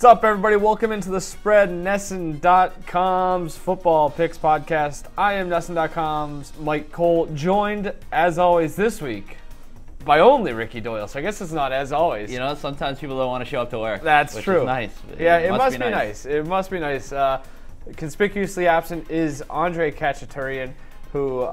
What's up, everybody? Welcome into the Spread, Nesson.com's football picks podcast. I am Nesson.com's Mike Cole, joined, as always, this week by only Ricky Doyle. So I guess it's not as always. You know, sometimes people don't want to show up to work. That's which true. Is nice. Yeah, it must be nice. It must be nice. Conspicuously absent is Andre Khachaturian, who,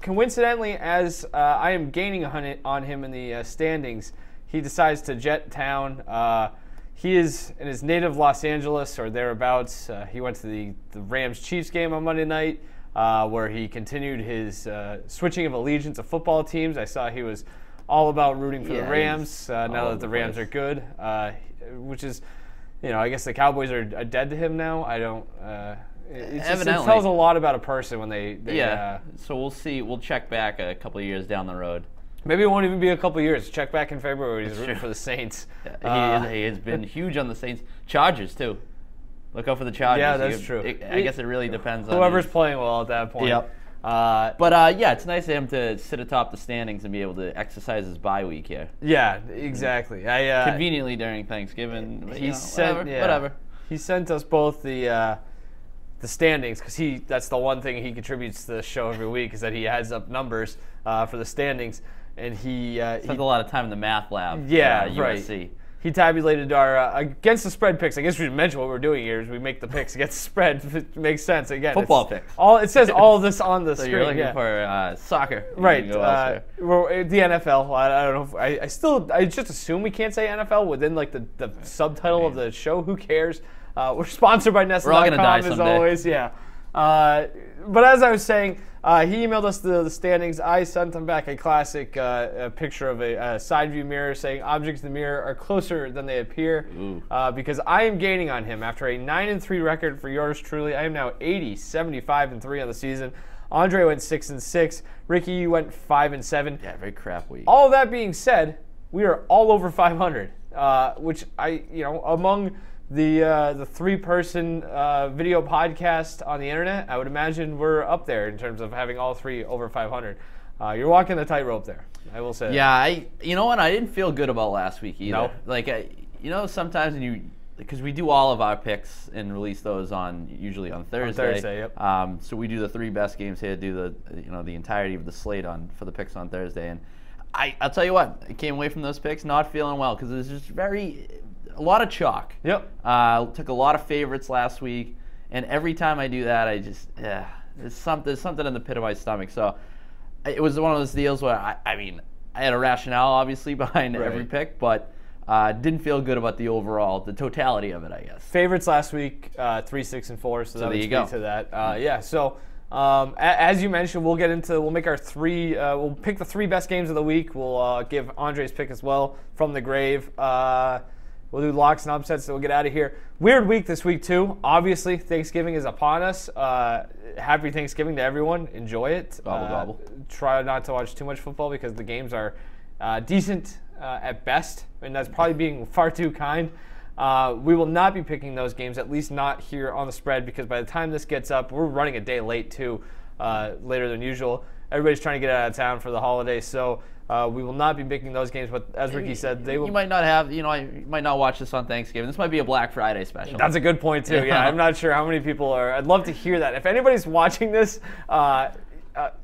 coincidentally, as I am gaining on him in the standings, he decides to jet town. He is in his native Los Angeles or thereabouts. He went to the Rams-Chiefs game on Monday night, where he continued his switching of allegiance of football teams. I saw he was all about rooting for the Rams now that the Rams are good, which is, I guess the Cowboys are dead to him now. I don't. It tells a lot about a person when they so we'll see. We'll check back a couple of years down the road. Maybe it won't even be a couple of years. Check back in February. He's rooting for the Saints. Yeah, he has been huge on the Saints. Chargers, too. Look out for the Chargers. Yeah, that's true. I guess it really depends on whoever's playing well at that point. Yep. But it's nice of him to sit atop the standings and be able to exercise his bye week here. Yeah, exactly. Conveniently during Thanksgiving. Whatever. He sent us both the standings because that's the one thing he contributes to the show every week is that he adds up numbers for the standings. And he spent a lot of time in the math lab. Yeah, USC. Right. He tabulated our against the spread picks. I guess we should mention what we're doing here is we make the picks against the spread. It makes sense. Again, football picks. It says all of this on the so screen. You're looking for soccer, right? The NFL. I don't know. I just assume we can't say NFL within like the subtitle of the show. Who cares? We're sponsored by Nesson.com. We're all gonna die as always. Yeah. But as I was saying, he emailed us the standings. I sent him back a classic a picture of a side view mirror saying objects in the mirror are closer than they appear because I am gaining on him after a 9-3 record for yours truly. I am now 75-3 on the season. Andre went 6-6. Ricky, you went 5-7. Yeah, very crap week. All that being said, we are all over 500, which among the three-person video podcast on the internet, I would imagine we're up there in terms of having all three over 500. You're walking the tightrope there, I will say. Yeah, I didn't feel good about last week either. No. Sometimes because we do all of our picks and release those usually on Thursday. On Thursday, yep. So we do the three best games here, do the entirety of the slate for the picks on Thursday, and I'll tell you what, I came away from those picks not feeling well because it was just a lot of chalk. Yep. Took a lot of favorites last week, and every time I do that, I just there's something in the pit of my stomach. So it was one of those deals where I had a rationale obviously behind every pick, but didn't feel good about the totality of it, I guess. Favorites last week, 3, 6, and 4. So that would speak to that. Yeah. So. As you mentioned, we'll make our we'll pick the three best games of the week. We'll give Andre's pick as well from the grave. We'll do locks and upsets, so we'll get out of here. Weird week this week, too. Obviously, Thanksgiving is upon us. Happy Thanksgiving to everyone. Enjoy it. Gobble, gobble. Try not to watch too much football because the games are decent at best, and that's probably being far too kind. We will not be picking those games, at least not here on the spread, because by the time this gets up, we're running a day late, too, later than usual. Everybody's trying to get out of town for the holidays, so we will not be picking those games. But as Ricky said, they will. You might not have, you might not watch this on Thanksgiving. This might be a Black Friday special. That's a good point, too. Yeah, I'm not sure how many people are. I'd love to hear that. If anybody's watching this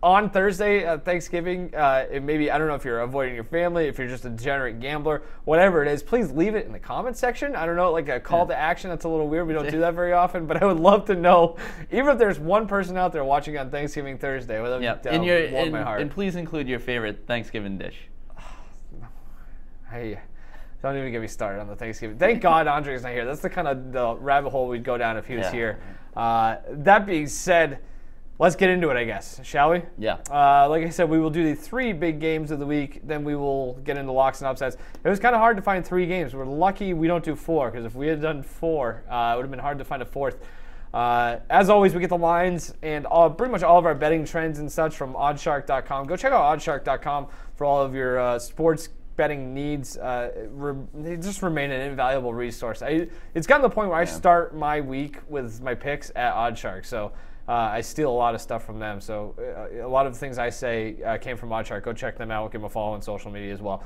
on Thursday, Thanksgiving, maybe, I don't know if you're avoiding your family, if you're just a degenerate gambler, whatever it is, please leave it in the comment section. I don't know, like a call to action. That's a little weird. We don't do that very often, but I would love to know, even if there's one person out there watching on Thanksgiving Thursday, that would warm my heart. And please include your favorite Thanksgiving dish. Hey, don't even get me started on the Thanksgiving. Thank God Andre's not here. That's the kind of the rabbit hole we'd go down if he was here. That being said, let's get into it, I guess, shall we? Yeah. Like I said, we will do the three big games of the week. Then we will get into locks and upsets. It was kind of hard to find three games. We're lucky we don't do four, because if we had done four, it would have been hard to find a fourth. As always, we get the lines and pretty much all of our betting trends and such from oddshark.com. Go check out oddshark.com for all of your sports betting needs. They just remain an invaluable resource. It's gotten to the point where I start my week with my picks at Oddshark. So I steal a lot of stuff from them. So a lot of the things I say came from Oddshark. Go check them out. Give them a follow on social media as well.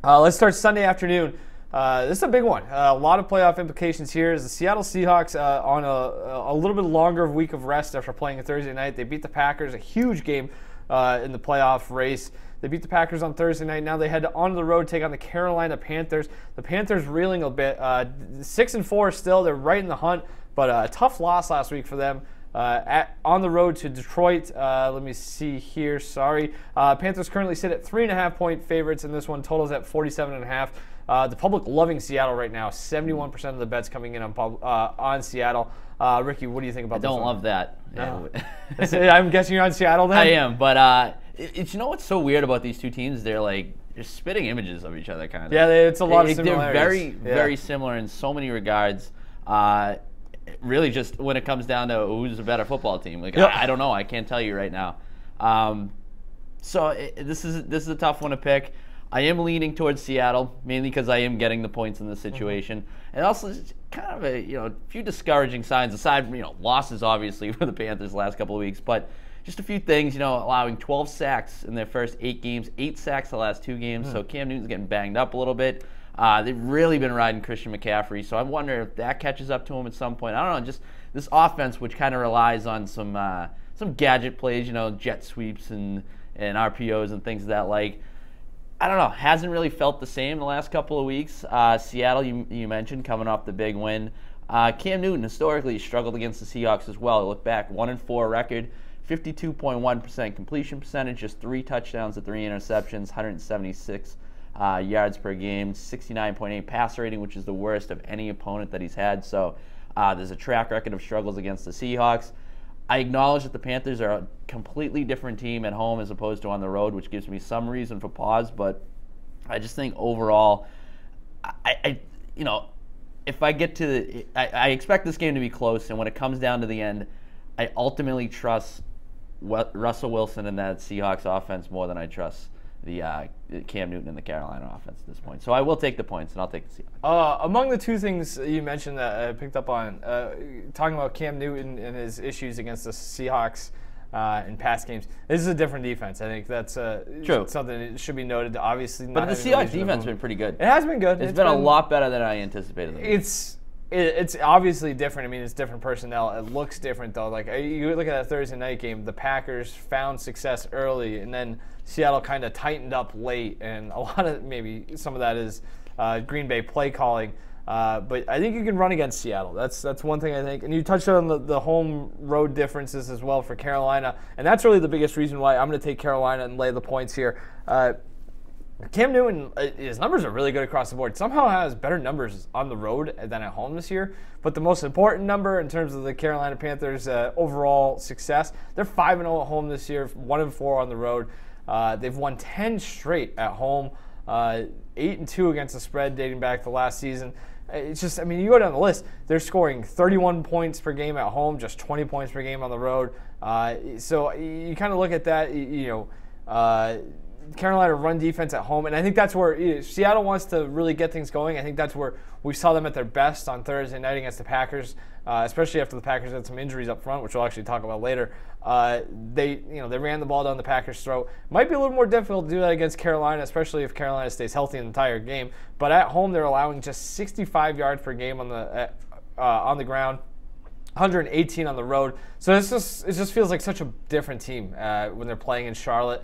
Let's start Sunday afternoon. This is a big one. A lot of playoff implications here. Is the Seattle Seahawks on a little bit longer week of rest after playing a Thursday night. They beat the Packers, a huge game in the playoff race. They beat the Packers on Thursday night. Now they head on the road, take on the Carolina Panthers. The Panthers reeling a bit. 6-4 still. They're right in the hunt, but a tough loss last week for them. On the road to Detroit. Let me see here. Sorry. Panthers currently sit at 3.5-point favorites in this one. Totals at 47.5. The public loving Seattle right now. 71% of the bets coming in on Seattle. Ricky, what do you think about this one? I don't love that. No. I'm guessing you're on Seattle then? I am, but you know what's so weird about these two teams? They're spitting images of each other, kind of. Yeah, it's a lot of similarities. They're very similar in so many regards. Really, just when it comes down to who's a better football team, I don't know. I can't tell you right now. This is a tough one to pick. I am leaning towards Seattle mainly because I am getting the points in this situation, and also it's kind of a few discouraging signs aside from losses obviously for the Panthers the last couple of weeks, but just a few things. Allowing 12 sacks in their first 8 games, 8 sacks the last 2 games. So Cam Newton's getting banged up a little bit. They've really been riding Christian McCaffrey, so I wonder if that catches up to him at some point. I don't know, just this offense, which kind of relies on some gadget plays, jet sweeps and RPOs and things of that like. I don't know, hasn't really felt the same the last couple of weeks. Seattle, you mentioned, coming off the big win. Cam Newton historically struggled against the Seahawks as well. Look back, 1-4 record, 52.1% completion percentage, just 3 touchdowns to 3 interceptions, 176 yards per game, 69.8 passer rating, which is the worst of any opponent that he's had. So there's a track record of struggles against the Seahawks. I acknowledge that the Panthers are a completely different team at home as opposed to on the road, which gives me some reason for pause. But I just think overall, if I get to I expect this game to be close, and when it comes down to the end, I ultimately trust Russell Wilson and that Seahawks offense more than I trust the Cam Newton and the Carolina offense at this point. So I will take the points, and I'll take the Seahawks. Among the two things you mentioned that I picked up on, talking about Cam Newton and his issues against the Seahawks in past games, this is a different defense. I think that's true. Something that should be noted. Obviously, but the Seahawks defense has been pretty good. It has been good. It's been a lot better than I anticipated. It's obviously different. I mean, it's different personnel. It looks different, though. Like, you look at that Thursday night game, the Packers found success early, and then Seattle kind of tightened up late, and a lot of maybe some of that is Green Bay play calling. But I think you can run against Seattle. That's one thing I think. And you touched on the home road differences as well for Carolina, and that's really the biggest reason why I'm going to take Carolina and lay the points here. Cam Newton, his numbers are really good across the board. Somehow has better numbers on the road than at home this year. But the most important number in terms of the Carolina Panthers' overall success, they're 5-0 at home this year, 1-4 on the road. They've won 10 straight at home, 8-2 against the spread dating back to last season. It's just, I mean, you go down the list, they're scoring 31 points per game at home, just 20 points per game on the road. So you kind of look at that, Carolina run defense at home, and I think that's where Seattle wants to really get things going. I think that's where we saw them at their best on Thursday night against the Packers, especially after the Packers had some injuries up front, which we'll actually talk about later. They ran the ball down the Packers' throat. Might be a little more difficult to do that against Carolina, especially if Carolina stays healthy the entire game. But at home, they're allowing just 65 yards per game on the ground. 118 on the road. So it just feels like such a different team when they're playing in Charlotte.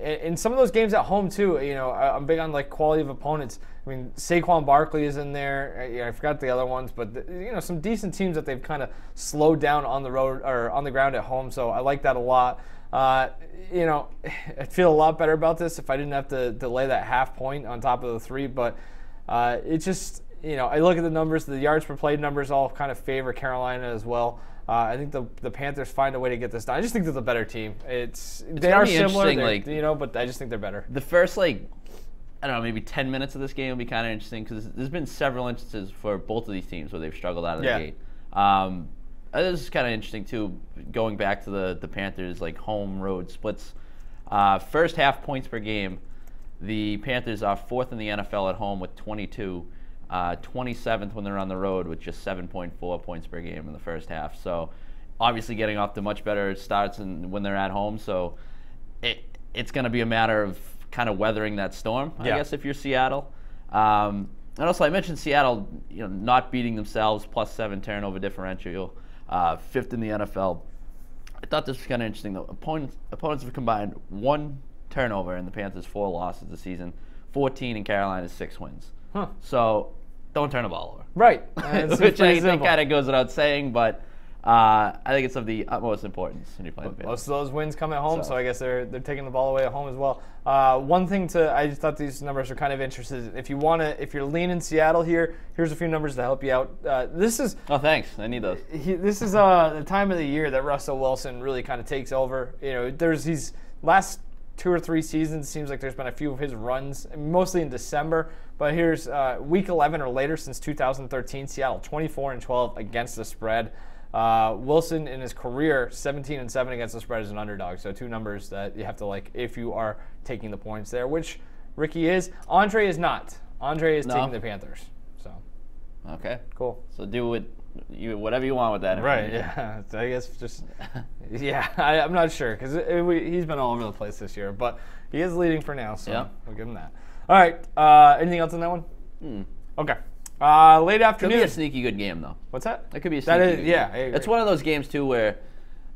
In some of those games at home too, I'm big on like quality of opponents. I mean, Saquon Barkley is in there. I forgot the other ones, but some decent teams that they've kind of slowed down on the road or on the ground at home. So I like that a lot. I'd feel a lot better about this if I didn't have to lay that half point on top of the 3. But it just, I look at the numbers. The yards per play numbers all kind of favor Carolina as well. I think the Panthers find a way to get this done. I just think they're the better team. They are similar, but I just think they're better. The first, maybe 10 minutes of this game will be kind of interesting because there's been several instances for both of these teams where they've struggled out of the gate. This is kind of interesting too, going back to the Panthers home road splits. First half points per game, the Panthers are 4th in the NFL at home with 22. 27th when they're on the road with just 7.4 points per game in the first half. So obviously getting off to much better starts when they're at home. So it's going to be a matter of kind of weathering that storm, I guess, if you're Seattle. And also, I mentioned Seattle, not beating themselves, +7 turnover differential, 5th in the NFL. I thought this was kind of interesting, though. Opponents have combined 1 turnover in the Panthers' 4 losses this season, 14 in Carolina's 6 wins. Huh. So don't turn the ball over. Right. Which I think kind of goes without saying, but I think it's of the utmost importance when you're playing the Panthers. Most of those wins come at home, so I guess they're taking the ball away at home as well. One thing I just thought these numbers are kind of interesting. If you're leaning Seattle here, here's a few numbers to help you out. This is thanks. I need those. This is the time of the year that Russell Wilson really kind of takes over. There's these last 2 or 3 seasons. Seems like there's been a few of his runs, mostly in December. But here's week 11 or later since 2013. Seattle 24-12 against the spread. Wilson in his career 17-7 against the spread as an underdog. So 2 numbers that you have to like if you are taking the points there, which Ricky is. Andre is not. Andre is taking the Panthers. So okay, cool. So do whatever you want with that. Right. Yeah. I guess just I'm not sure because he's been all over the place this year, but he is leading for now. So we'll give him that. All right. Anything else on that one? Okay. Late afternoon. Could be a sneaky good game, though. What's that? That could be a sneaky good game. Yeah, I agree. It's one of those games, too, where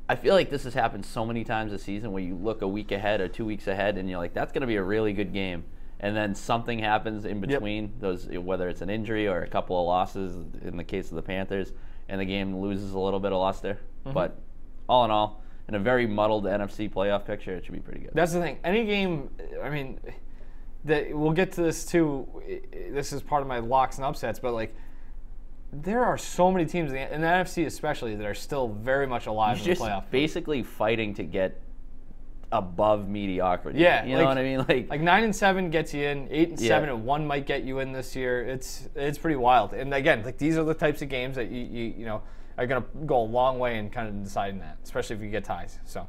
I feel like this has happened so many times this season where you look a week ahead or 2 weeks ahead and you're like, that's going to be a really good game. And then something happens in between those, whether it's an injury or a couple of losses in the case of the Panthers, and the game loses a little bit of luster. Mm-hmm. But all in all, in a very muddled NFC playoff picture, it should be pretty good. That's the thing. Any game, I mean, we'll get to this too. This is part of my locks and upsets, but like there are so many teams in the NFC especially that are still very much alive in the playoff. Basically fighting to get above mediocrity. Yeah, you know what I mean. Like 9-7 gets you in, 8-7 and 1 might get you in this year. It's pretty wild. And again, like these are the types of games that you know are going to go a long way in kind of deciding that, especially if you get ties. So,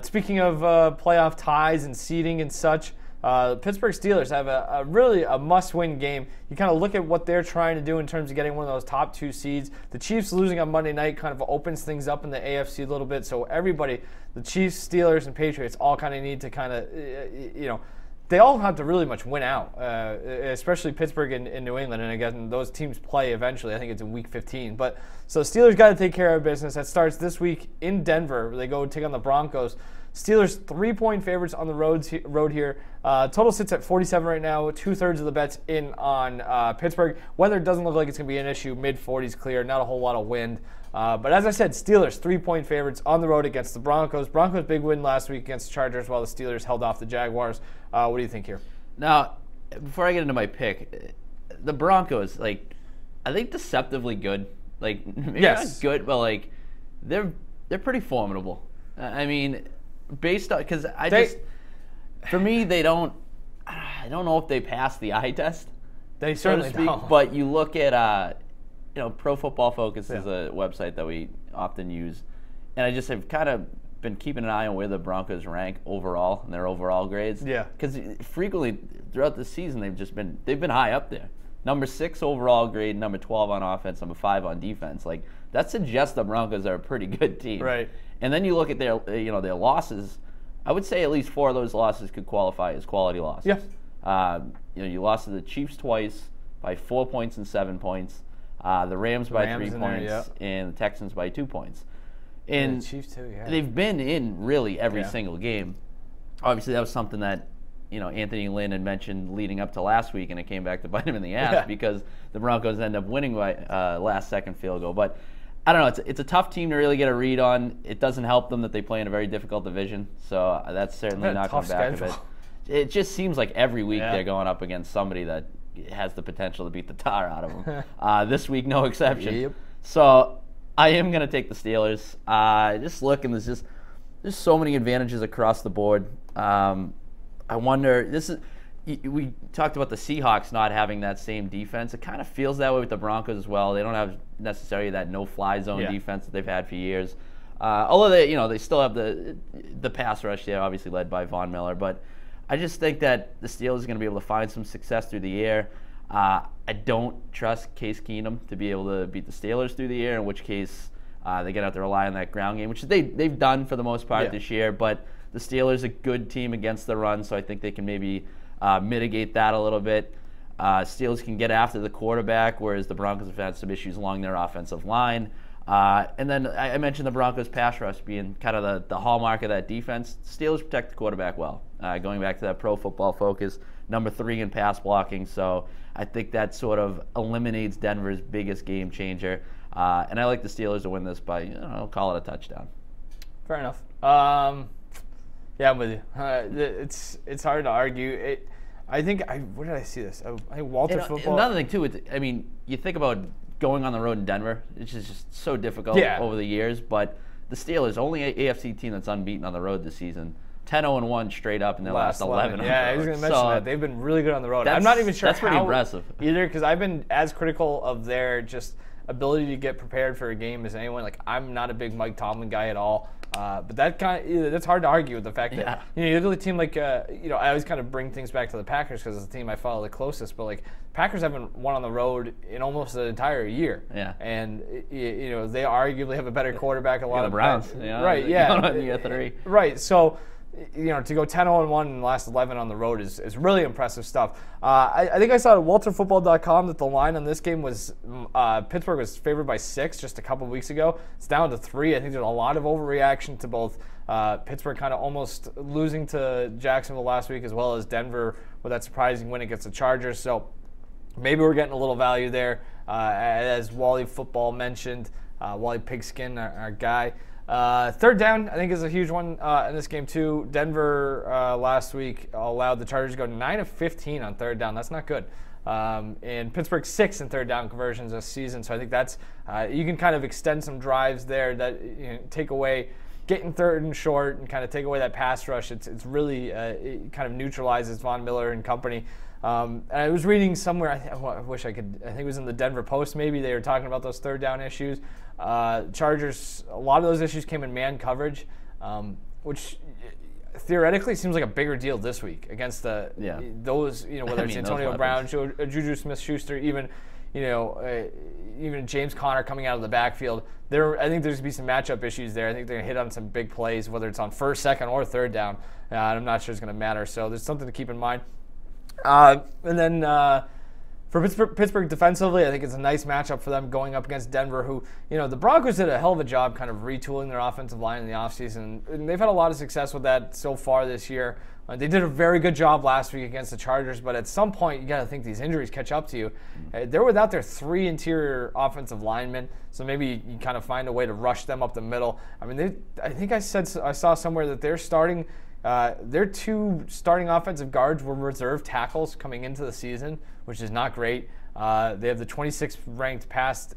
speaking of playoff ties and seeding and such. Pittsburgh Steelers have a really must-win game. You kind of look at what they're trying to do in terms of getting one of those top 2 seeds. The Chiefs losing on Monday night kind of opens things up in the AFC a little bit. So everybody, the Chiefs, Steelers, and Patriots all kind of need to kind of, they all have to really much win out, especially Pittsburgh and New England. And again, those teams play eventually. I think it's in week 15. But so Steelers got to take care of business. That starts this week in Denver, where they go take on the Broncos. Steelers 3-point favorites on the road here. Total sits at 47 right now. 2/3 of the bets in on Pittsburgh. Weather doesn't look like it's going to be an issue. Mid-40s clear. Not a whole lot of wind. But as I said, Steelers 3-point favorites on the road against the Broncos. Broncos big win last week against the Chargers while the Steelers held off the Jaguars. What do you think here? Now, before I get into my pick, the Broncos, like, I think deceptively good. Like, maybe not good, but like they're pretty formidable. I mean, based on because for me I don't know if they pass the eye test. They certainly don't. But you look at Pro Football Focus is a website that we often use, and I just have kind of been keeping an eye on where the Broncos rank overall and their overall grades. Yeah. Because frequently throughout the season they've been high up there. Number 6 overall grade, number 12 on offense, number 5 on defense. Like that suggests the Broncos are a pretty good team. Right. And then you look at their their losses. I would say at least 4 of those losses could qualify as quality losses. Yeah. You lost to the Chiefs twice by 4 points and 7 points. The Rams by 3 points and the Texans by 2 points. And the Chiefs too, they've been in really every single game. Obviously, that was something that Anthony Lynn had mentioned leading up to last week, and it came back to bite him in the ass because the Broncos ended up winning by last-second field goal. But I don't know. It's a tough team to really get a read on. It doesn't help them that they play in a very difficult division, so that's certainly not going back a bit. It just seems like every week they're going up against somebody that has the potential to beat the tar out of them. This week, no exception. Yep. So I am going to take the Steelers. Just looking, there's so many advantages across the board. I wonder, we talked about the Seahawks not having that same defense. It kind of feels that way with the Broncos as well. They don't have necessarily that no-fly zone defense that they've had for years. Although they still have the pass rush there, obviously led by Von Miller. But I just think that the Steelers are going to be able to find some success through the air. I don't trust Case Keenum to be able to beat the Steelers through the air, in which case they're going to have to rely on that ground game, which they've done for the most part this year. But the Steelers are a good team against the run, so I think they can maybe mitigate that a little bit. Steelers can get after the quarterback, whereas the Broncos have had some issues along their offensive line. And then I mentioned the Broncos pass rush being kind of the hallmark of that defense. Steelers protect the quarterback well. Going back to that Pro Football Focus, number 3 in pass blocking. So I think that sort of eliminates Denver's biggest game changer. And I like the Steelers to win this by, I'll call it a touchdown. Fair enough. Yeah, I'm with you. It's hard to argue. I think where did I see this? I think Walter Football. Another thing too, you think about going on the road in Denver, which is just so difficult over the years. But the Steelers, only AFC team that's unbeaten on the road this season, 10-1 straight up in their last 11. Yeah, I was going to mention that they've been really good on the road. I'm not even sure that's pretty impressive either, because I've been as critical of their just ability to get prepared for a game as anyone. Like, I'm not a big Mike Tomlin guy at all. But that's hard to argue with the fact that you look at a team like I always kind of bring things back to the Packers because it's the team I follow the closest. But like Packers haven't won on the road in almost an entire year. Yeah. And they arguably have a better quarterback. A lot of the Browns. Right. Yeah. In year 3. Right. So. To go 10-1 in the last 11 on the road is really impressive stuff. I think I saw at WalterFootball.com that the line on this game was Pittsburgh was favored by 6 just a couple weeks ago. It's down to 3. I think there's a lot of overreaction to both Pittsburgh kind of almost losing to Jacksonville last week, as well as Denver with that surprising win against the Chargers. So maybe we're getting a little value there, as Wally Football mentioned, Wally Pigskin, our guy. Third down, I think, is a huge one in this game too. Denver last week allowed the Chargers to go 9 of 15 on third down. That's not good. And Pittsburgh 6 in third down conversions this season. So I think that's you can kind of extend some drives there that take away getting third and short and kind of take away that pass rush. It's really it kind of neutralizes Von Miller and company. And I was reading somewhere, I wish I could, I think it was in the Denver Post maybe, they were talking about those third down issues. Chargers, a lot of those issues came in man coverage, which theoretically seems like a bigger deal this week against those, whether it's Antonio Brown, Juju Smith-Schuster, even James Conner coming out of the backfield. I think there's going to be some matchup issues there. I think they're going to hit on some big plays, whether it's on first, second, or third down. I'm not sure it's going to matter. So there's something to keep in mind. And then for Pittsburgh defensively, I think it's a nice matchup for them going up against Denver, who, the Broncos did a hell of a job kind of retooling their offensive line in the offseason. And they've had a lot of success with that so far this year. They did a very good job last week against the Chargers, but at some point, you got to think these injuries catch up to you. They're without their 3 interior offensive linemen, so maybe you kind of find a way to rush them up the middle. I mean, I think I saw somewhere that they're starting. Their 2 starting offensive guards were reserve tackles coming into the season, which is not great. They have the 26th ranked pass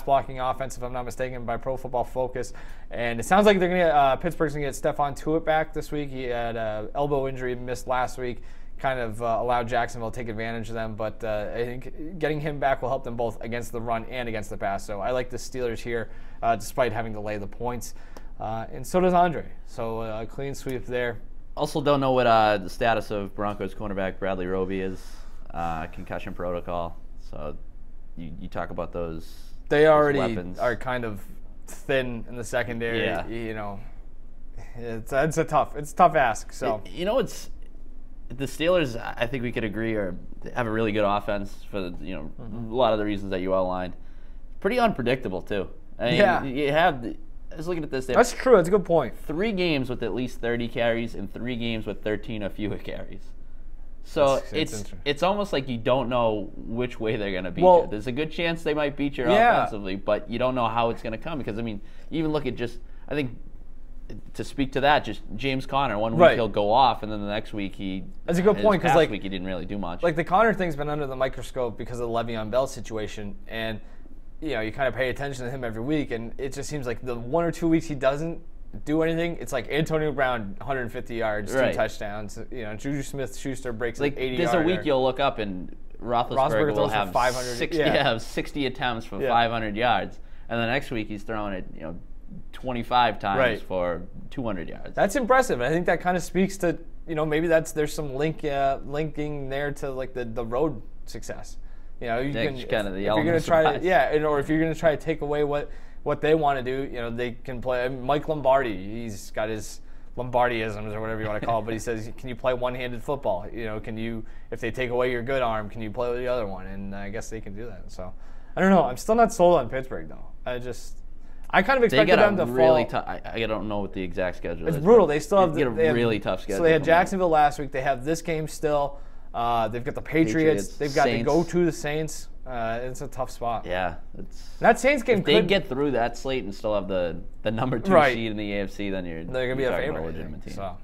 blocking offense, if I'm not mistaken, by Pro Football Focus. And it sounds like they're going to Pittsburgh's going to get Stephon Tuitt back this week. He had an elbow injury, missed last week, kind of allowed Jacksonville to take advantage of them. But I think getting him back will help them both against the run and against the pass. So I like the Steelers here, despite having to lay the points. And so does Andre. So a clean sweep there. Also don't know what the status of Broncos cornerback Bradley Roby is. Concussion protocol. So you talk about those. They already weapons. Are kind of thin in the secondary. Yeah. It's a tough ask. So it's the Steelers. I think we could agree have a really good offense for a lot of the reasons that you outlined. Pretty unpredictable too. You have. I was looking at this. That's true. That's a good point. 3 games with at least 30 carries and 3 games with 13 or fewer carries. So it's almost like you don't know which way they're going to beat you. There's a good chance they might beat you offensively, but you don't know how it's going to come. Because, you even look at I think, to speak to that, just James Conner, one week he'll go off, and then the next week That's a good point, because week he didn't really do much. Like the Conner thing's been under the microscope because of the Le'Veon Bell situation, and you kind of pay attention to him every week, and it just seems like the 1 or 2 weeks he doesn't do anything, it's like Antonio Brown, 150 yards, 2 touchdowns. Juju Smith-Schuster breaks like 80 yards. There's a week you'll look up and Roethlisberger will have 60 attempts for 500 yards, and the next week he's throwing it 25 times for 200 yards. That's impressive. And I think that kind of speaks to maybe there's some linking there to like the road success. You can kind of the if you're going to try to, or if you're going to try to take away what they want to do, they can play. Mike Lombardi, he's got his Lombardiisms or whatever you want to call it, but he says, can you play one-handed football? Can you, if they take away your good arm, can you play with the other one? And I guess they can do that. So I don't know. I'm still not sold on Pittsburgh though. I kind of expected them to really fall. I don't know what the exact schedule is. It's brutal. They still have really tough schedule. So they had Jacksonville last week. They have this game still. They've got the Patriots. They've got to go to the Saints. It's a tough spot. Yeah, that Saints game. If they get through that slate and still have the number 2 seed in the AFC, then they're gonna be a favorite. Legitimate team. So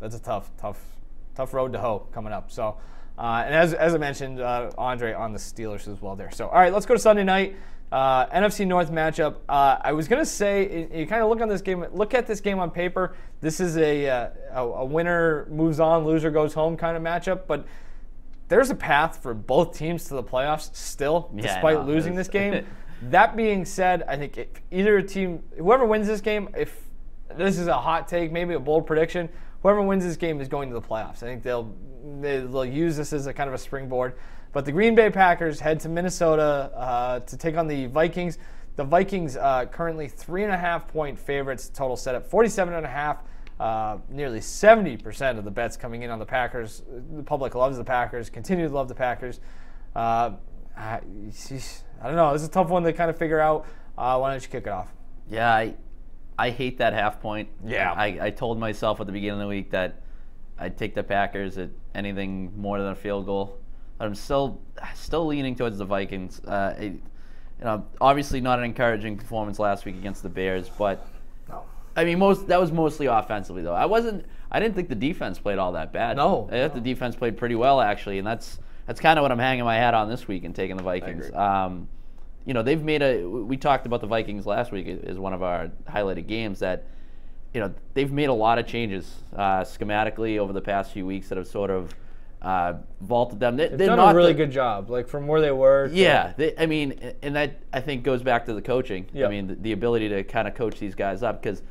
that's a tough road to hoe coming up. So and as I mentioned, Andre on the Steelers as well there. So all right, let's go to Sunday night. NFC North matchup. I was gonna say, you kind of look at this game on paper. This is a winner moves on, loser goes home kind of matchup. But there's a path for both teams to the playoffs still, despite losing this game. That being said, I think if either team, whoever wins this game, if this is a hot take, maybe a bold prediction, whoever wins this game is going to the playoffs. I think they'll use this as a kind of a springboard. But the Green Bay Packers head to Minnesota to take on the Vikings. The Vikings currently 3.5-point favorites. Total set at 47.5. Nearly 70% of the bets coming in on the Packers. The public loves the Packers. Continue to love the Packers. I don't know. This is a tough one to kind of figure out. Why don't you kick it off? Yeah, I hate that half point. Yeah. I told myself at the beginning of the week that I'd take the Packers at anything more than a field goal. I'm still leaning towards the Vikings. Obviously not an encouraging performance last week against the Bears, but no. I mean, that was mostly offensively though. I didn't think the defense played all that bad. No. I thought the defense played pretty well actually, and that's kind of what I'm hanging my hat on this week and taking the Vikings. They've made we talked about the Vikings last week as one of our highlighted games that they've made a lot of changes schematically over the past few weeks that have sort of vaulted them. They've done a really good job, like from where they were. Yeah, and that I think goes back to the coaching. Yep. I mean, the ability to kind of coach these guys up because,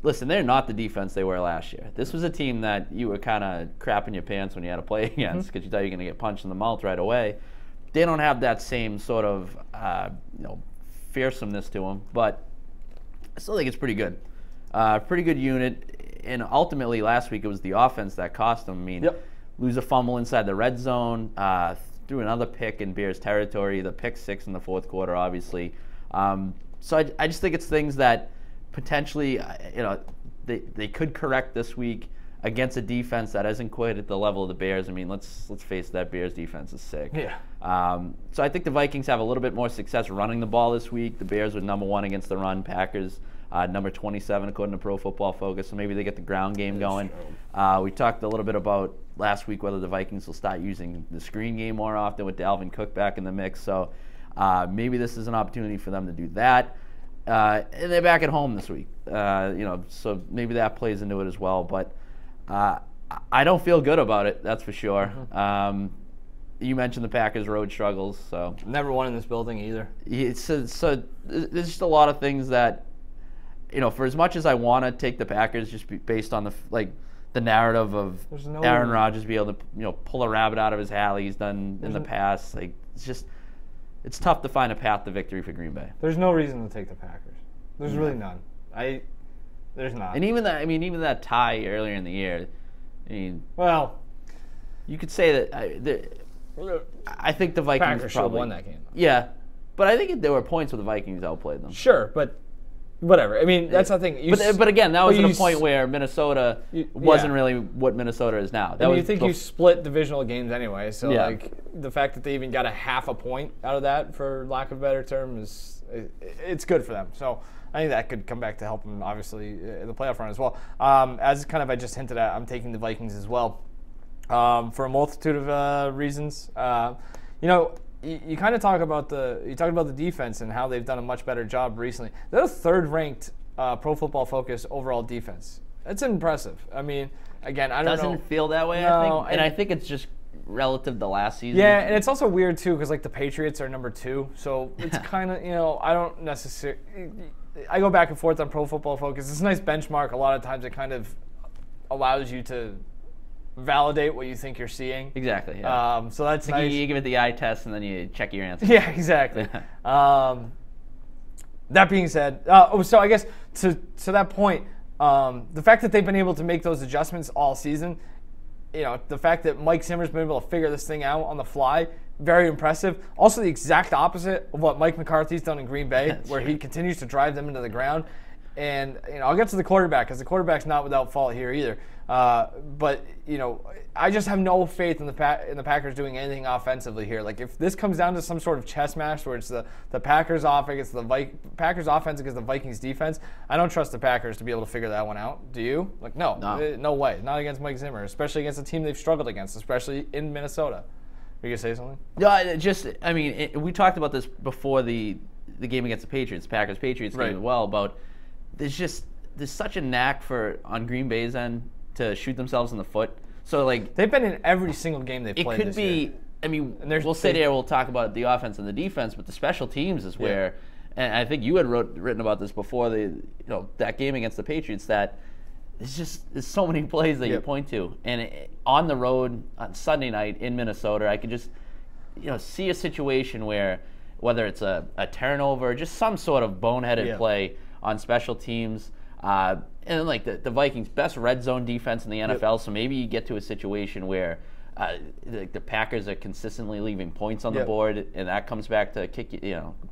listen, they're not the defense they were last year. This was a team that you were kind of crapping your pants when you had to play against because you thought you were going to get punched in the mouth right away. They don't have that same sort of fearsomeness to them, but I still think it's pretty good. Pretty good unit, and ultimately last week it was the offense that cost them. I mean, lose a fumble inside the red zone, threw another pick in Bears territory, the pick 6 in the fourth quarter, obviously. So I just think it's things that potentially, they could correct this week against a defense that isn't quite at the level of the Bears. I mean, let's face it, that Bears defense is sick. Yeah. So I think the Vikings have a little bit more success running the ball this week. The Bears were number 1 against the run. Packers number 27 according to Pro Football Focus. So maybe they get the ground game going. We talked a little bit about last week whether the Vikings will start using the screen game more often with Dalvin Cook back in the mix. So maybe this is an opportunity for them to do that. And they're back at home this week. So maybe that plays into it as well. But I don't feel good about it, that's for sure. You mentioned the Packers' road struggles. So never won in this building either. So there's just a lot of things that, for as much as I want to take the Packers just based on the narrative of Aaron Rodgers be able to pull a rabbit out of his hat like he's done in the past, it's tough to find a path to victory for Green Bay. There's no reason to take the Packers. There's really none. There's not. And even that tie earlier in the year, well, you could say that I think the Vikings Packers should have won that game. Yeah, but I think there were points where the Vikings outplayed them. Sure, but whatever. I mean, that's the thing. But again, that was at a point where Minnesota wasn't really what Minnesota is now. You think you split divisional games anyway, so the fact that they even got a half a point out of that, for lack of a better term, it's good for them. So I think that could come back to help them, obviously, in the playoff run as well. As kind of I just hinted at, I'm taking the Vikings as well for a multitude of reasons. You kind of talk about the defense and how they've done a much better job recently. They're the 3rd-ranked Pro Football Focus overall defense. That's impressive. I mean, again, I don't know. Doesn't feel that way, No, I think. And I think it's just relative to last season. Yeah, and it's also weird, too, because, the Patriots are number 2. So it's kind of, I don't necessarily – I go back and forth on Pro Football Focus. It's a nice benchmark. A lot of times it kind of allows you to – validate what you think you're seeing. Exactly. Yeah. So that's nice. You give it the eye test and then you check your answer. Yeah, exactly. That being said, so I guess to that point, The fact that they've been able to make those adjustments all season, the fact that Mike Zimmer's been able to figure this thing out on the fly, very impressive. Also, the exact opposite of what Mike McCarthy's done in Green Bay, where he continues to drive them into the ground. And I'll get to the quarterback because the quarterback's not without fault here either. But I just have no faith in the Packers doing anything offensively here. Like if this comes down to some sort of chess match where it's the Packers offense against Packers offense against the Vikings defense, I don't trust the Packers to be able to figure that one out. Do you? Like no way. Not against Mike Zimmer, especially against a team they've struggled against, especially in Minnesota. Are you gonna say something? No, we talked about this before the game against the Patriots, Packers-Patriots game as well, about there's such a knack on Green Bay's end to shoot themselves in the foot. So they've been in every single game they've played. It could be. Year. We'll sit here. We'll talk about the offense and the defense, but the special teams is where. And I think you had written about this before that game against the Patriots. That there's so many plays that you point to, and on the road on Sunday night in Minnesota, I could just see a situation where whether it's a turnover, just some sort of boneheaded play on special teams. And then the Vikings' best red zone defense in the NFL, so maybe you get to a situation where the Packers are consistently leaving points on the board, and that comes back to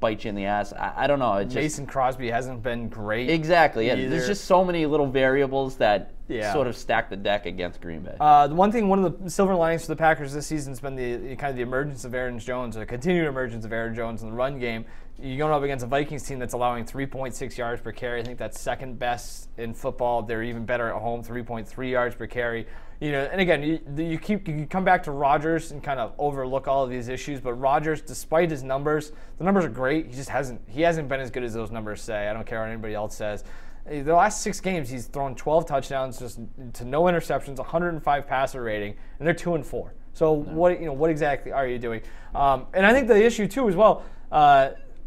bite you in the ass. I don't know. Mason Crosby hasn't been great. Exactly. Yeah. There's just so many little variables that sort of stack the deck against Green Bay. One of the silver linings for the Packers this season has been the emergence of Aaron Jones, or the continued emergence of Aaron Jones in the run game. You're going up against a Vikings team that's allowing 3.6 yards per carry. I think that's second best in football. They're even better at home, 3.3 yards per carry. And again, you come back to Rodgers and kind of overlook all of these issues. But Rodgers, despite his numbers, the numbers are great. He hasn't been as good as those numbers say. I don't care what anybody else says. The last 6 games, he's thrown 12 touchdowns, just to no interceptions, 105 passer rating, and they're 2-4. So what exactly are you doing? And I think the issue too as well.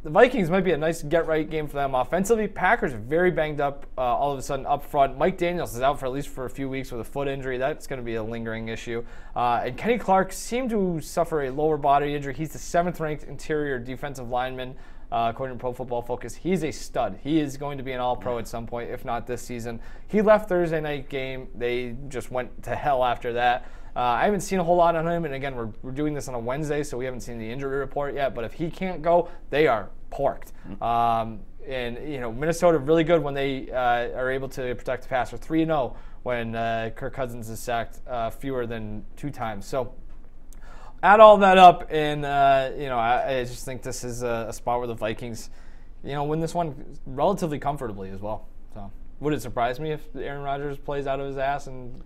The Vikings might be a nice get-right game for them offensively. Packers are very banged up all of a sudden up front. Mike Daniels is out for at least for a few weeks with a foot injury. That's going to be a lingering issue. And Kenny Clark seemed to suffer a lower body injury. He's the 7th-ranked interior defensive lineman, according to Pro Football Focus. He's a stud. He is going to be an all-pro at some point, if not this season. He left Thursday night game. They just went to hell after that. I haven't seen a whole lot on him, and again, we're doing this on a Wednesday, so we haven't seen the injury report yet. But if he can't go, they are porked. And Minnesota really good when they are able to protect the passer. 3-0 when Kirk Cousins is sacked fewer than 2 times. So add all that up, and I just think this is a spot where the Vikings, win this one relatively comfortably as well. So. Would it surprise me if Aaron Rodgers plays out of his ass and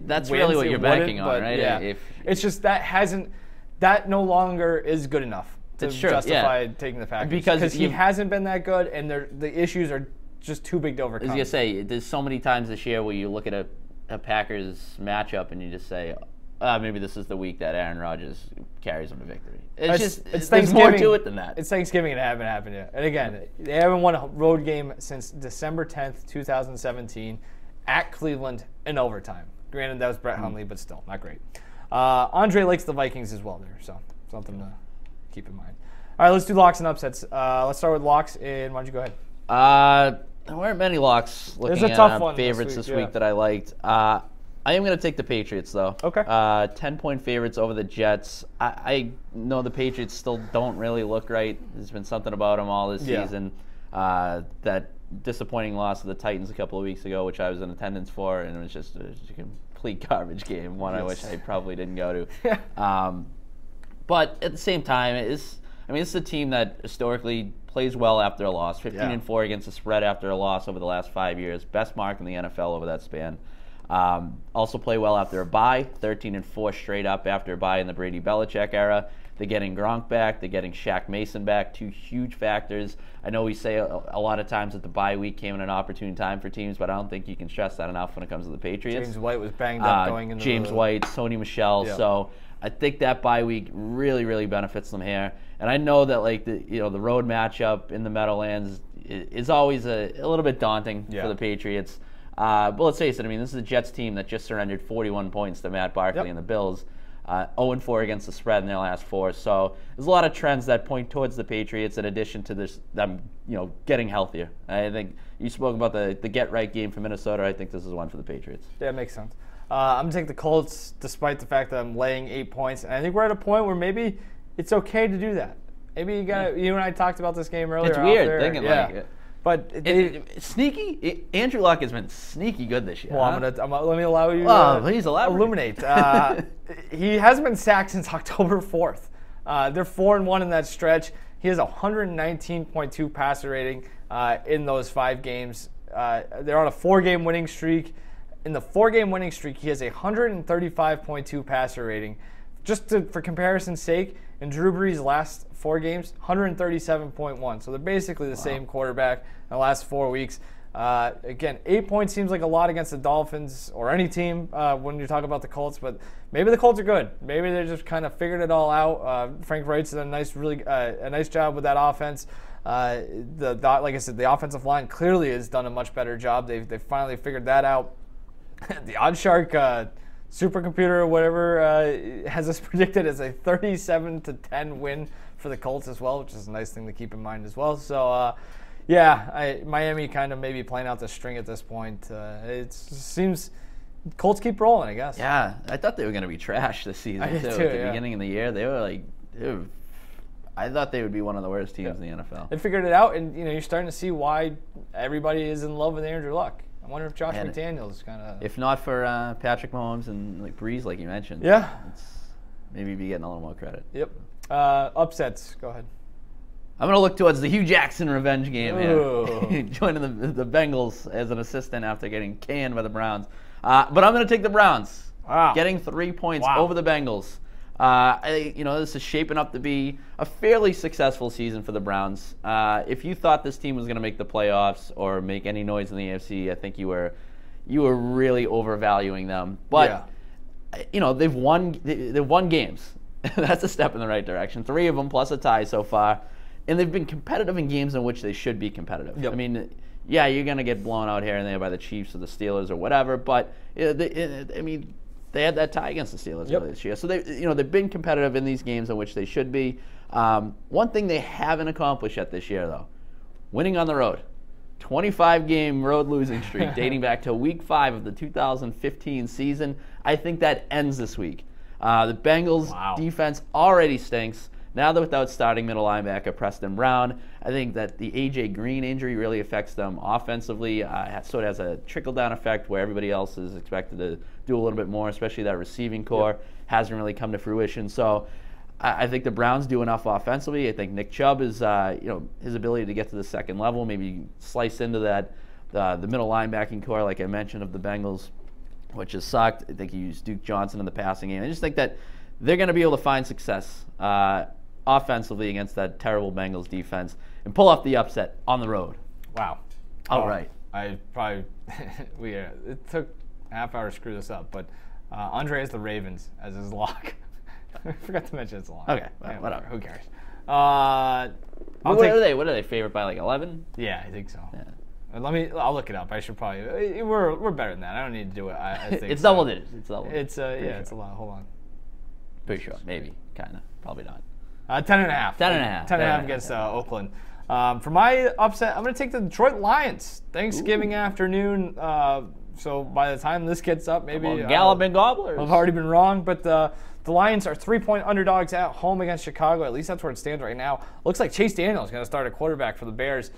that's wins? Really what you're banking on, right? Yeah. It's just that no longer is good enough to justify taking the Packers because he hasn't been that good, and the issues are just too big to overcome. I was gonna say, there's so many times this year where you look at a Packers matchup and you just say, maybe this is the week that Aaron Rodgers carries them to victory. It's there's more to it than that. It's Thanksgiving and it hasn't happened yet. And again, they haven't won a road game since December 10th, 2017 at Cleveland in overtime. Granted, that was Brett Hundley, but still, not great. Andre likes the Vikings as well there, so something to keep in mind. All right, let's do locks and upsets. Let's start with locks, and why don't you go ahead? There weren't many locks looking at favorites this week that I liked. I am going to take the Patriots, though. Okay. 10-point favorites over the Jets. I know the Patriots still don't really look right. There's been something about them all this season. That disappointing loss to the Titans a couple of weeks ago, which I was in attendance for, and it was just a complete garbage game, one I wish I probably didn't go to. But at the same time, it's a team that historically plays well after a loss. 15-4 against the spread after a loss over the last 5 years. Best mark in the NFL over that span. Also play well after a bye, 13-4 straight up after a bye in the Brady Belichick era. They're getting Gronk back. They're getting Shaq Mason back, 2 huge factors. I know we say a lot of times that the bye week came at an opportune time for teams, but I don't think you can stress that enough when it comes to the Patriots. James White was banged up going into James White, Sony Michel. Yeah. So I think that bye week really, really benefits them here. And I know that the road matchup in the Meadowlands is always a little bit daunting for the Patriots. But let's face it, this is a Jets team that just surrendered 41 points to Matt Barkley and the Bills. 0-4 against the spread in their last 4. So there's a lot of trends that point towards the Patriots in addition to them getting healthier. I think you spoke about the get-right game for Minnesota. I think this is one for the Patriots. Yeah, it makes sense. I'm going to take the Colts despite the fact that I'm laying 8 points. And I think we're at a point where maybe it's okay to do that. Maybe you and I talked about this game earlier. It's weird thinking like it. But it's sneaky. Andrew Luck has been sneaky good this year. Well, let me allow you please illuminate. He hasn't been sacked since October 4th. They're 4-1 in that stretch. He has a 119.2 passer rating in those 5 games. They're on a 4-game winning streak. In the 4-game winning streak, he has a 135.2 passer rating. Just for comparison's sake, in Drew Brees' last 4 games, 137.1. So they're basically the same quarterback in the last 4 weeks. Again, 8 points seems like a lot against the Dolphins or any team when you talk about the Colts, but maybe the Colts are good. Maybe they just kind of figured it all out. Frank Reich's done a nice job with that offense. Like I said, the offensive line clearly has done a much better job. They've finally figured that out. The Oddshark supercomputer or whatever has us predicted as a 37-10 win for the Colts as well, which is a nice thing to keep in mind as well. So, Miami kind of maybe playing out the string at this point. It seems Colts keep rolling, I guess. Yeah, I thought they were going to be trash this season too. At the beginning of the year, they were like, I thought they would be one of the worst teams in the NFL. They figured it out, and you're starting to see why everybody is in love with Andrew Luck. I wonder if Josh McDaniels kind of... If not for Patrick Mahomes and Breeze, like you mentioned. Yeah. Maybe be getting a little more credit. Yep. Upsets. Go ahead. I'm going to look towards the Hugh Jackson revenge game here. Joining the Bengals as an assistant after getting canned by the Browns. But I'm going to take the Browns. Wow. Getting 3 points over the Bengals. This is shaping up to be a fairly successful season for the Browns. If you thought this team was going to make the playoffs or make any noise in the AFC, I think you were really overvaluing them. But they've won games. That's a step in the right direction. 3 of them plus a tie so far, and they've been competitive in games in which they should be competitive. Yep. I mean, you're going to get blown out here and there by the Chiefs or the Steelers or whatever, but they had that tie against the Steelers earlier this year. So they've been competitive in these games in which they should be. One thing they haven't accomplished yet this year, though, winning on the road. 25-game road losing streak dating back to Week 5 of the 2015 season. I think that ends this week. The Bengals' defense already stinks. Now they're without starting middle linebacker Preston Brown. I think that the A.J. Green injury really affects them offensively. So it has a trickle-down effect where everybody else is expected to do a little bit more, especially that receiving core hasn't really come to fruition. So I think the Browns do enough offensively. I think Nick Chubb is, his ability to get to the second level, maybe slice into that the middle linebacking core, like I mentioned, of the Bengals, which has sucked. I think he used Duke Johnson in the passing game. I just think that they're going to be able to find success offensively against that terrible Bengals defense and pull off the upset on the road. Wow. All right. I probably it took a half hour to screw this up, but Andre has the Ravens as his lock. I forgot to mention it's a lock. Okay, whatever. Who cares? What are they? What are they favored by? Like 11? Yeah, I think so. Yeah. I'll look it up. I should probably. We're better than that. I don't need to do it. I think it's double digits. It's double. It's it's a lot. Hold on. Pretty sure. Maybe. Kind of. Probably not. 10.5. 10.5. 10.5 against Oakland. For my upset, I'm going to take the Detroit Lions. Thanksgiving afternoon. So by the time this gets up, maybe Galloping Gobblers. I've already been wrong, but the Lions are 3-point underdogs at home against Chicago. At least that's where it stands right now. Looks like Chase Daniel is going to start a quarterback for the Bears.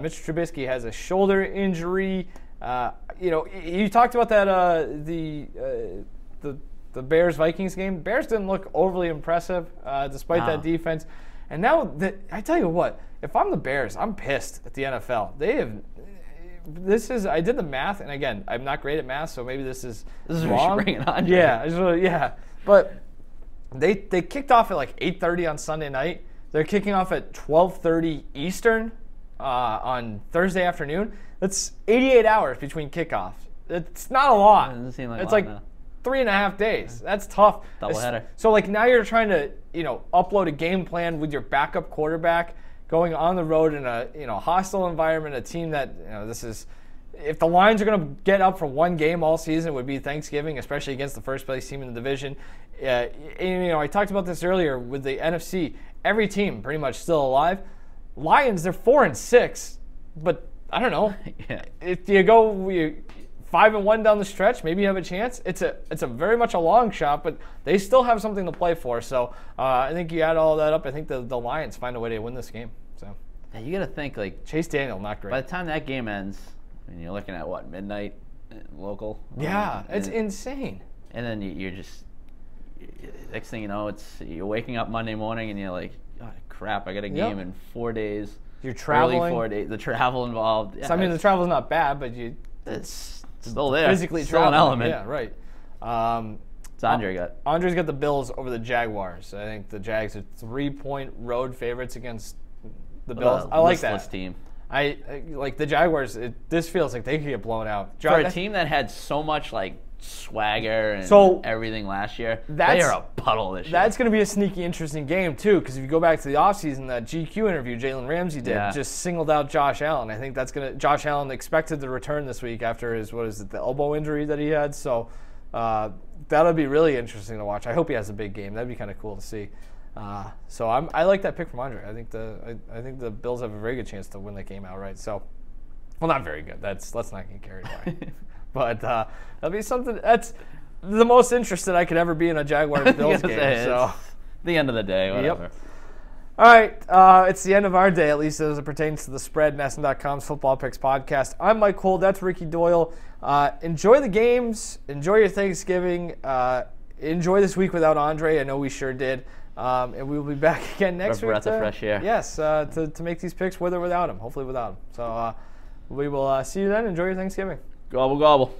Mitch Trubisky has a shoulder injury. You talked about that the Bears-Vikings game. Bears didn't look overly impressive despite that defense. And now, I tell you what, if I'm the Bears, I'm pissed at the NFL. I did the math, and again, I'm not great at math, so maybe this is wrong. Bring it on. Yeah. But they kicked off at like 8:30 on Sunday night. They're kicking off at 12:30 Eastern on Thursday afternoon. That's 88 hours between kickoffs. It's not a lot. It doesn't seem like it's a lot, like no. 3.5 days. That's tough. Doubleheader. So like now you're trying to upload a game plan with your backup quarterback going on the road in a hostile environment, a team that this is if the Lions are going to get up for one game all season, it would be Thanksgiving, especially against the first place team in the division. And, I talked about this earlier with the NFC. Every team pretty much still alive. Lions, they're 4-6, but I don't know. Yeah. If you go 5-1 down the stretch, maybe you have a chance. It's a very much a long shot, but they still have something to play for. So I think you add all that up. I think the Lions find a way to win this game. So Yeah, you got to think, like, Chase Daniel, not great. by the time that game ends, I mean, you're looking at what, midnight local? Yeah, it's insane. And then you're just, next thing you know, you're waking up Monday morning and you're like, oh, crap, I got a game in 4 days. You're traveling. Early 4 days. The travel involved. Yeah, So, I mean, the travel's not bad, but it's still there. physically It's still an traveling. element. Yeah, right. What's Andre got? Andre's got the Bills over the Jaguars. I think the Jags are 3-point road favorites against the Bills. I like that. Listless team. I like the Jaguars. This feels like they could get blown out. For a team that had so much like swagger and everything last year, they are a puddle this year. That's going to be a sneaky, interesting game too. Because if you go back to the offseason, that GQ interview Jalen Ramsey did just singled out Josh Allen. I think that's going to. Josh Allen expected to return this week after his the elbow injury that he had. So that'll be really interesting to watch. I hope he has a big game. That'd be kind of cool to see. So I like that pick from Andre. I think the Bills have a very good chance to win that game outright. So, well, not very good. Let's not get carried away. But that'll be something. That's the most interested I could ever be in a Jaguars Bills game. So, the end of the day, whatever. Yep. All right, it's the end of our day, at least as it pertains to the spread. NESN.com's Football Picks podcast. I'm Mike Cole. That's Ricky Doyle. Enjoy the games. Enjoy your Thanksgiving. Enjoy this week without Andre. I know we sure did. And we will be back again next week. A breath of fresh air. Yes, to make these picks with or without him. Hopefully without him. So we will see you then. Enjoy your Thanksgiving. Gobble, gobble.